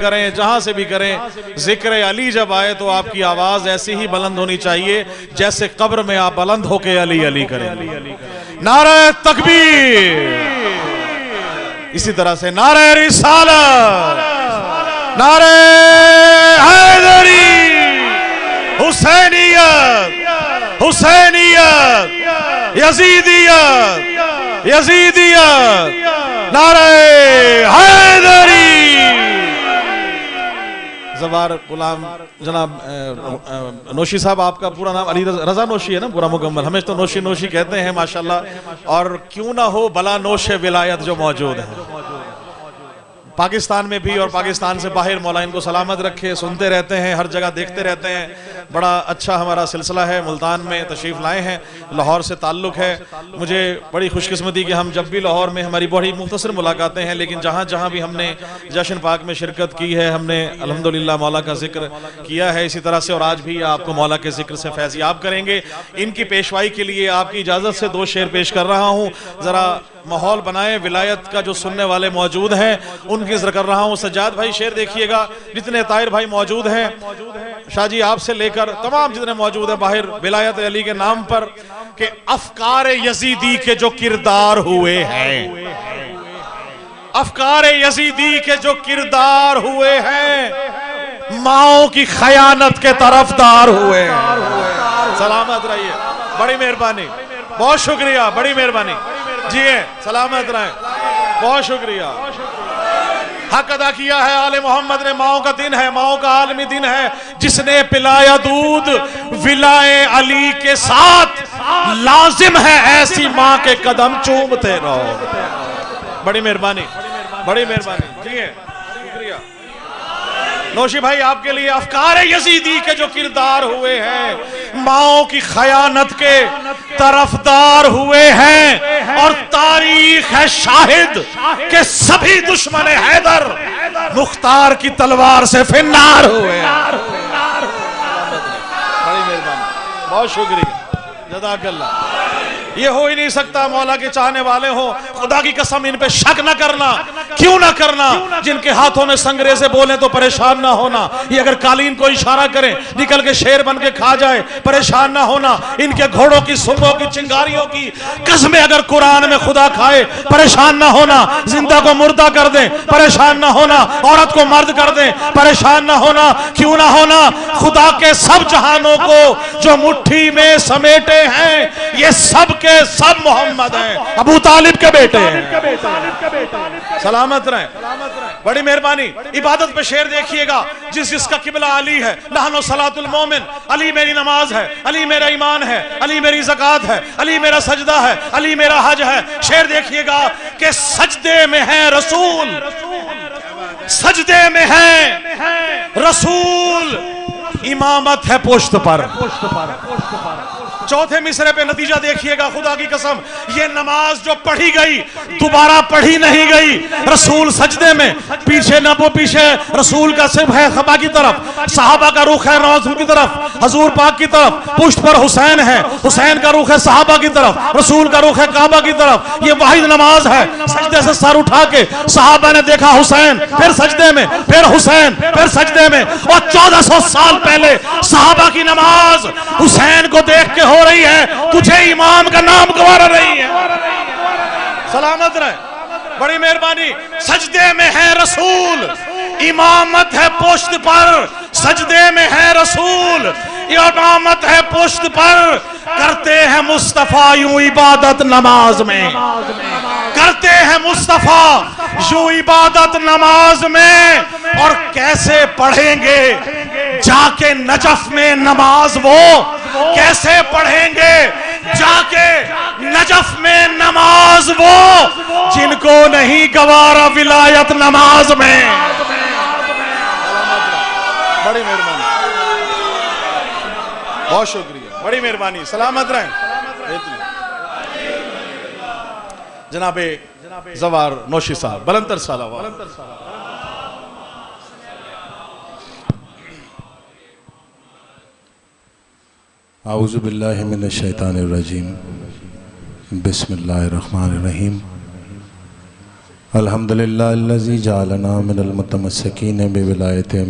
करें, जहां से भी करें, जिक्र अली जब आए तो आपकी आवाज ऐसी ही बुलंद होनी चाहिए जैसे कब्र में आप बुलंद होके अली अली करें। नारे तकबीर, इसी तरह से नारे रिसालत, नारे हैदरी, हुसैनियत, हुसैनियत, यजीदियत, यजीदियत, नारे हैदरी। जवार गुलाम जनाब नोशी साहब, आपका पूरा नाम अली रजा नोशी है ना, पूरा मुकम्मल? हमें तो नोशी नोशी कहते हैं माशाल्लाह। और क्यों ना हो भला नोश विलायत जो मौजूद है पाकिस्तान में भी और पाकिस्तान से बाहर, मौला इनको सलामत रखे। सुनते रहते हैं, हर जगह देखते रहते हैं। बड़ा अच्छा हमारा सिलसिला है। मुल्तान में तशरीफ़ लाए हैं, लाहौर से ताल्लुक़ है। मुझे बड़ी खुशकिस्मती कि हम जब भी लाहौर में, हमारी बड़ी मुख्तसर मुलाकातें हैं, लेकिन जहाँ जहाँ भी हमने जश्न पाक में शिरकत की है, हमने अल्हम्दुलिल्लाह मौला का जिक्र किया है। इसी तरह से और आज भी आपको मौला के जिक्र से फैज़याब करेंगे। इनकी पेशवाई के लिए आपकी इजाज़त से दो शेर पेश कर रहा हूँ। ज़रा माहौल बनाए, विलायत का जो सुनने वाले मौजूद हैं उनकी जिक्र कर रहा हूँ। सज्जाद भाई शेर देखिएगा, जितने ताहिर भाई मौजूद हैं, शाह जी आपसे लेकर तमाम जितने मौजूद हैं बाहर, विलायत अली के नाम पर के अफकार यजीदी के जो किरदार हुए हैं, अफकार यजीदी के जो किरदार हुए हैं, माओ की खयानत के तरफदार हुए हैं। सलामत रहिए, बड़ी मेहरबानी, बहुत शुक्रिया, बड़ी मेहरबानी जी, सलामत रहें, बहुत शुक्रिया। हक अदा किया है आले मोहम्मद ने। माओ का दिन है, माओ का आलमी दिन है। जिसने पिलाया दूध विलाए अली के साथ, लाजिम है ऐसी माँ के कदम चूमते रहो। बड़ी मेहरबानी, बड़ी मेहरबानी जी, शुक्रिया। नौशी भाई आपके लिए अफकार यजीदी के जो किरदार हुए हैं, माओ की खयानत के तरफदार हुए हैं, और तारीख है शाहिद के सभी दुश्मन हैदर मुख्तार की तलवार से फिन्नार हुए हैं। बड़ी मेहरबानी, बहुत शुक्रिया, जज़ाकल्लाह। ये हो ही नहीं सकता मौला के चाहने वाले हो, खुदा की कसम इन पे शक न करना। क्यों ना करना? जिनके हाथों में संग्रेजे बोले तो परेशान ना होना। ये अगर कालीन को इशारा करें निकल के शेर बन के खा जाए, परेशान ना होना। इनके घोड़ों की, सुंगों की, चिंगारियों की कसमें अगर कुरान में खुदा खाए, परेशान ना होना। जिंदा को मुर्दा कर दें, परेशान ना होना। औरत को मर्द कर दें, परेशान ना होना। क्यों ना होना? खुदा के सब जहानों को जो मुट्ठी में समेटे हैं, ये सब के सब मोहम्मद हैं, अबू तालिब के बेटे हैं। सलामत रहे, बड़ी मेहरबानी। इबादत पे शेर देखिएगा, जिसका किबला अली है। नहनो सलातुल मोमिन, अली मेरी नमाज है, अली मेरा ईमान है, अली मेरी ज़कात है, अली मेरा सजदा है, अली मेरा हज है। शेर देखिएगा कि सजदे में है रसूल, सजदे में है रसूल, इमामत है पुश्त पर। चौथे मिसरे पे नतीजा देखिएगा, खुदा की कसम ये नमाज जो पढ़ी गई दोबारा पढ़ी नहीं गई। रसूल सजदे में, पीछे न वो पीछे रसूल का सिर्फ है खबा की तरफ, सहाबा का रुख है रसूल की तरफ, हजूर पाक की तरफ, पुष्ट पर हुसैन है, हुसैन का रुख है सहाबा की तरफ, रसूल का रुख है काबा की तरफ। ये वाहिद नमाज है। सजदे से सर उठा के सहाबा ने देखा हुसैन, फिर सजदे में, फिर हुसैन, फिर सजदे में। और 1400 साल पहले सहाबा की नमाज हुसैन को देख के हो रही है, तुझे इमाम का नाम गवारा रही है। सलामत रहे, बड़ी मेहरबानी। सजदे में है रसूल, इमामत है पुश्त पर। सजदे में है रसूल, इमामत है पुश्त पर। करते हैं मुस्तफा यूं इबादत नमाज में, करते हैं मुस्तफा यूं इबादत नमाज में। और कैसे पढ़ेंगे जाके नजफ में नमाज, वो कैसे पढ़ेंगे जाके नजफ में नमाज, वो जिनको नहीं गवारा विलायत नमाज में। बड़ी मेहरबानी, बहुत शुक्रिया, बड़ी मेहरबानी। सलामत रहें। जनाबे जवार नौशी साहब, बुलंदतर सलावत। आऊज़ु बिल्लाहि मिनश शैतानिर रजीम, बिस्मिल्लाहिर रहमानिर रहीम। अल्हम्दुलिल्लाह अल्लज़ी जअलना मिनल मुतमस्सिकीन बिविलायति